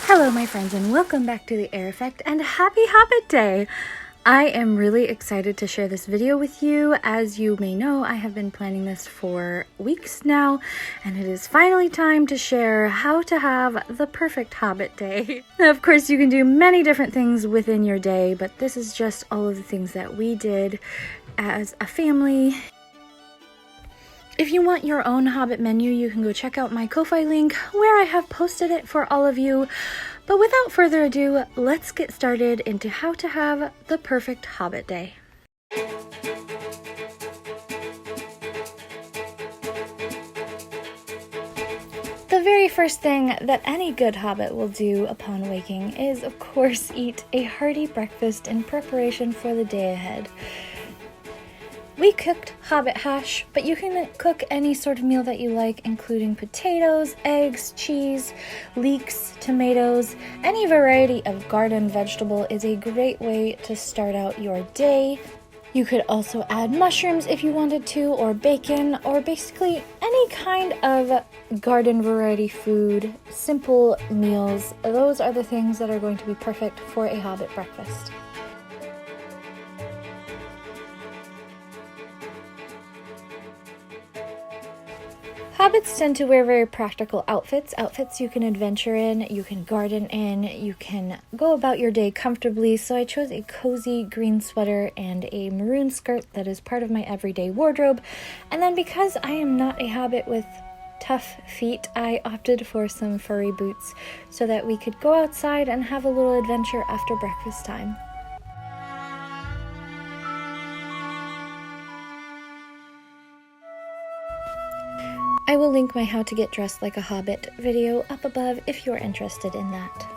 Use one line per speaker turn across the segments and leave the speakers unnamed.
Hello my friends and welcome back to the Air Effect and happy Hobbit Day! I am really excited to share this video with you. As you may know, I have been planning this for weeks now, and it is finally time to share how to have the perfect Hobbit day. Now, of course, you can do many different things within your day, but this is just all of the things that we did as a family. If you want your own Hobbit menu, you can go check out my Ko-Fi link where I have posted it for all of you. But without further ado, let's get started into how to have the perfect Hobbit day. The very first thing that any good Hobbit will do upon waking is, of course, eat a hearty breakfast in preparation for the day ahead. We cooked Hobbit hash, but you can cook any sort of meal that you like, including potatoes, eggs, cheese, leeks, tomatoes. Any variety of garden vegetable is a great way to start out your day. You could also add mushrooms if you wanted to, or bacon, or basically any kind of garden variety food, simple meals. Those are the things that are going to be perfect for a Hobbit breakfast. Hobbits tend to wear very practical outfits you can adventure in, you can garden in, you can go about your day comfortably, so I chose a cozy green sweater and a maroon skirt that is part of my everyday wardrobe. And then because I am not a Hobbit with tough feet, I opted for some furry boots so that we could go outside and have a little adventure after breakfast time. I will link my How to Get Dressed Like a Hobbit video up above if you're interested in that.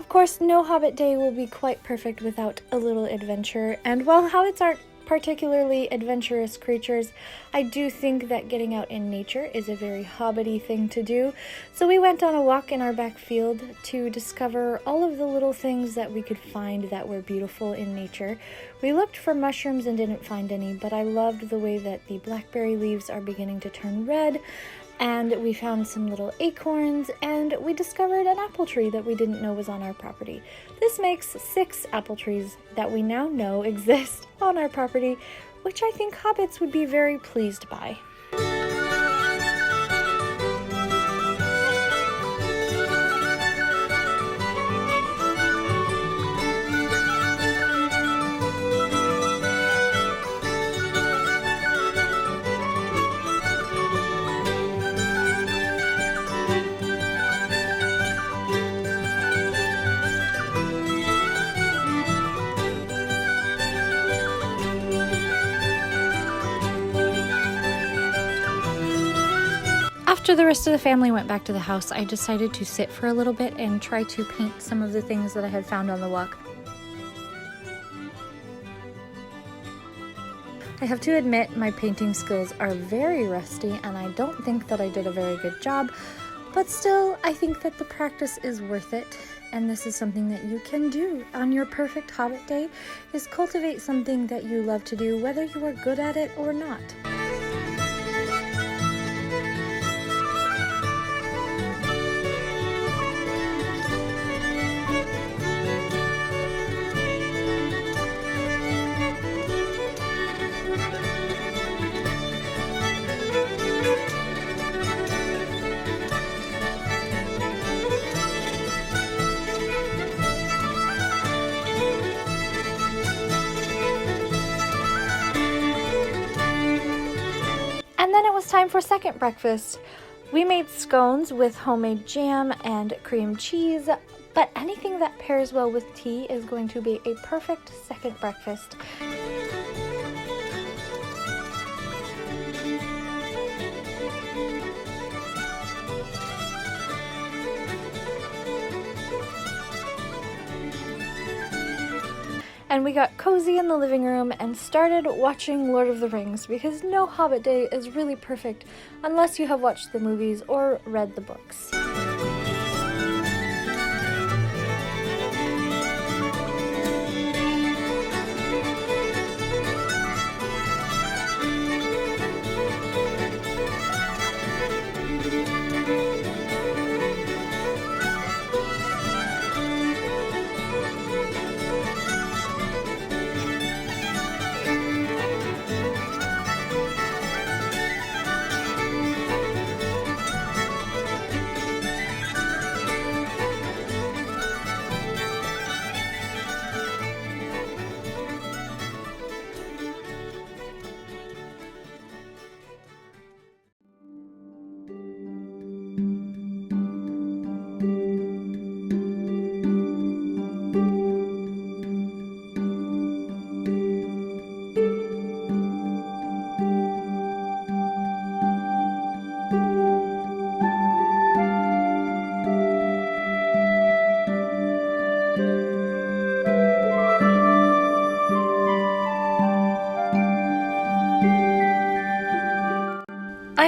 Of course, no Hobbit day will be quite perfect without a little adventure, and while Hobbits aren't particularly adventurous creatures, I do think that getting out in nature is a very Hobbit-y thing to do. So we went on a walk in our back field to discover all of the little things that we could find that were beautiful in nature. We looked for mushrooms and didn't find any, but I loved the way that the blackberry leaves are beginning to turn red, and we found some little acorns, and we discovered an apple tree that we didn't know was on our property. This makes 6 apple trees that we now know exist on our property, which I think hobbits would be very pleased by. After the rest of the family went back to the house, I decided to sit for a little bit and try to paint some of the things that I had found on the walk. I have to admit, my painting skills are very rusty, and I don't think that I did a very good job, but still, I think that the practice is worth it, and this is something that you can do on your perfect Hobbit day, is cultivate something that you love to do, whether you are good at it or not. And then it was time for second breakfast. We made scones with homemade jam and cream cheese, but anything that pairs well with tea is going to be a perfect second breakfast. And we got cozy in the living room and started watching Lord of the Rings, because no Hobbit day is really perfect unless you have watched the movies or read the books.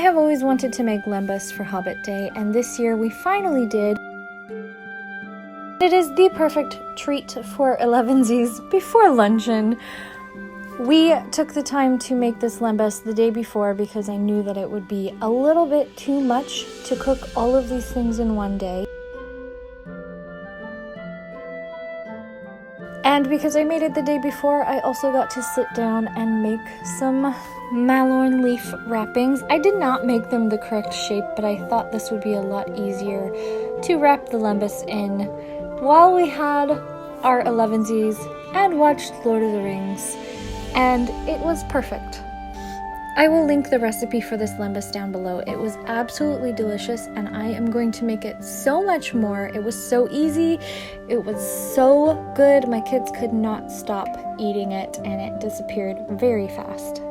have always wanted to make lembas for Hobbit Day, and this year we finally did. It is the perfect treat for 11sies before luncheon. We took the time to make this lembas the day before because I knew that it would be a little bit too much to cook all of these things in one day. And because I made it the day before, I also got to sit down and make some malorn leaf wrappings. I did not make them the correct shape, but I thought this would be a lot easier to wrap the lembas in while we had our 11sies and watched Lord of the Rings, and it was perfect. I will link the recipe for this lembas down below. It was absolutely delicious, and I am going to make it so much more. It was so easy, it was so good, my kids could not stop eating it, and it disappeared very fast.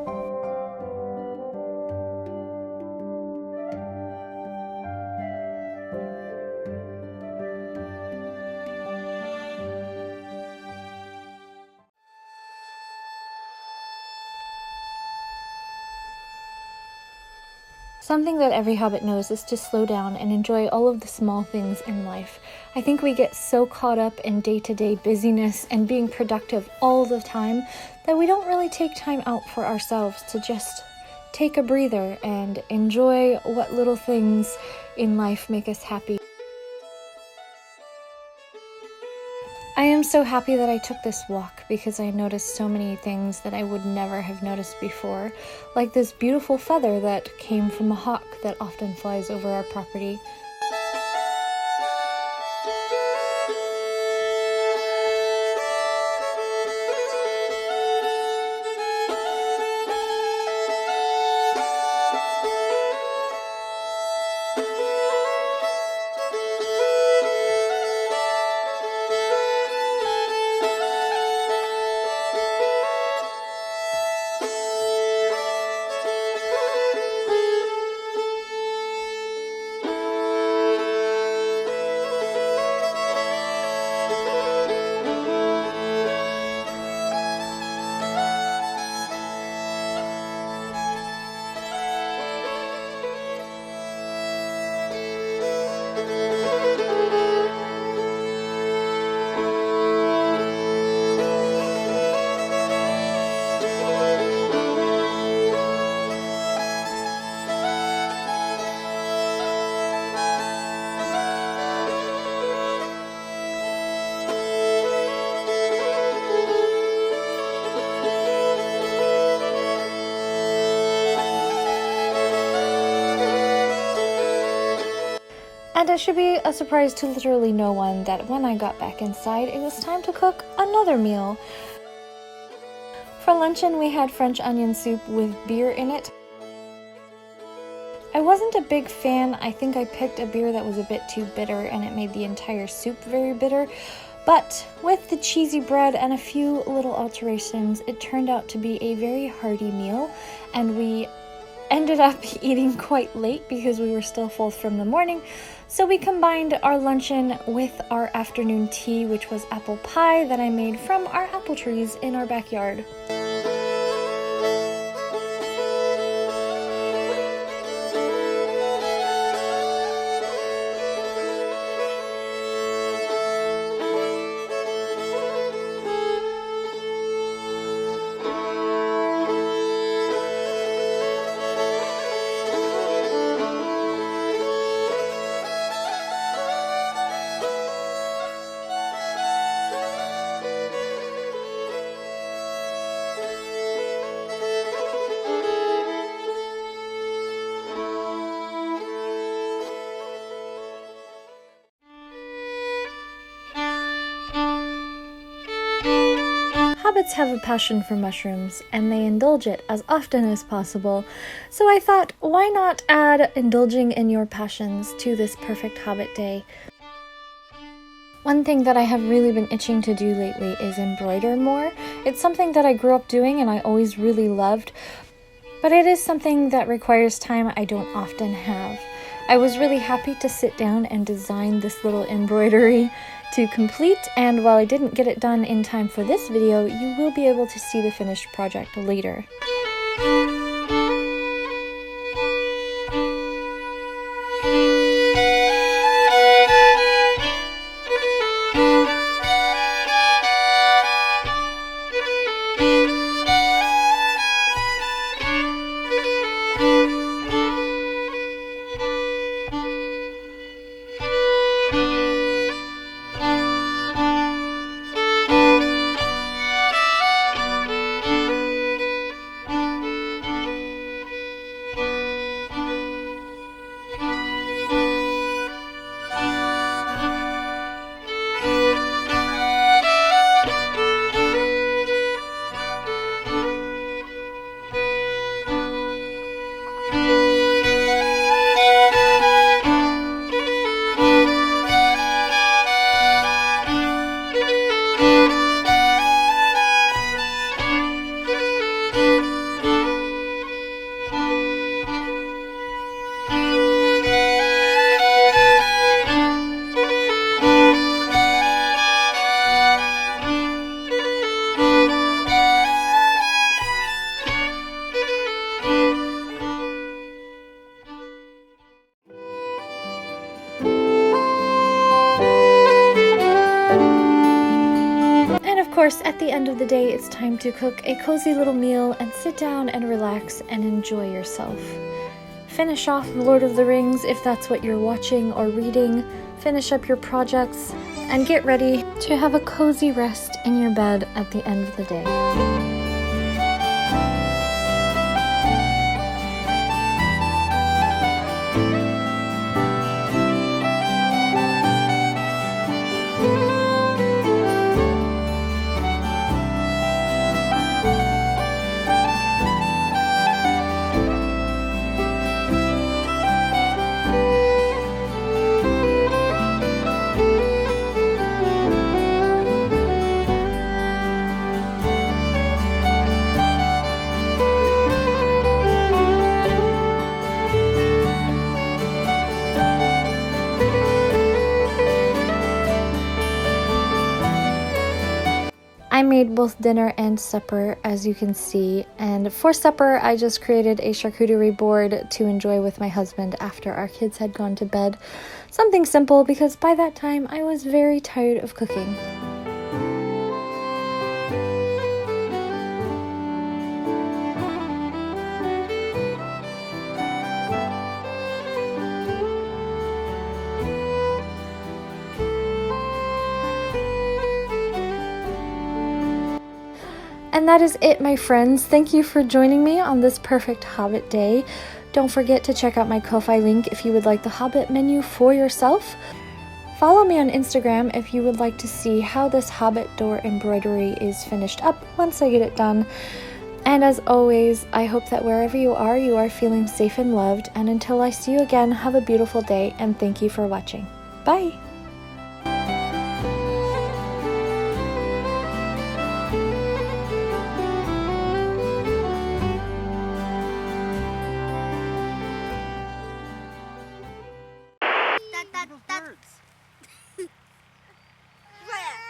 Something that every Hobbit knows is to slow down and enjoy all of the small things in life. I think we get so caught up in day-to-day busyness and being productive all the time that we don't really take time out for ourselves to just take a breather and enjoy what little things in life make us happy. I am so happy that I took this walk because I noticed so many things that I would never have noticed before, like this beautiful feather that came from a hawk that often flies over our property. And it should be a surprise to literally no one that when I got back inside, it was time to cook another meal. For luncheon, we had French onion soup with beer in it. I wasn't a big fan. I think I picked a beer that was a bit too bitter and it made the entire soup very bitter. But with the cheesy bread and a few little alterations, it turned out to be a very hearty meal, and we ended up eating quite late because we were still full from the morning. So we combined our luncheon with our afternoon tea, which was apple pie that I made from our apple trees in our backyard. Hobbits have a passion for mushrooms, and they indulge it as often as possible, so I thought, why not add indulging in your passions to this perfect Hobbit day? One thing that I have really been itching to do lately is embroider more. It's something that I grew up doing and I always really loved, but it is something that requires time I don't often have. I was really happy to sit down and design this little embroidery to complete, and while I didn't get it done in time for this video, you will be able to see the finished project later. course, at the end of the day, it's time to cook a cozy little meal and sit down and relax and enjoy yourself. Finish off Lord of the Rings if that's what you're watching or reading, finish up your projects, and get ready to have a cozy rest in your bed at the end of the day. I made both dinner and supper, as you can see, and for supper I just created a charcuterie board to enjoy with my husband after our kids had gone to bed. Something simple because by that time I was very tired of cooking. And that is it, my friends. Thank you for joining me on this perfect Hobbit day. Don't forget to check out my Ko-Fi link if you would like the Hobbit menu for yourself. Follow me on Instagram if you would like to see how this Hobbit door embroidery is finished up once I get it done. And as always, I hope that wherever you are feeling safe and loved. And until I see you again, have a beautiful day and thank you for watching. Bye!
Raya.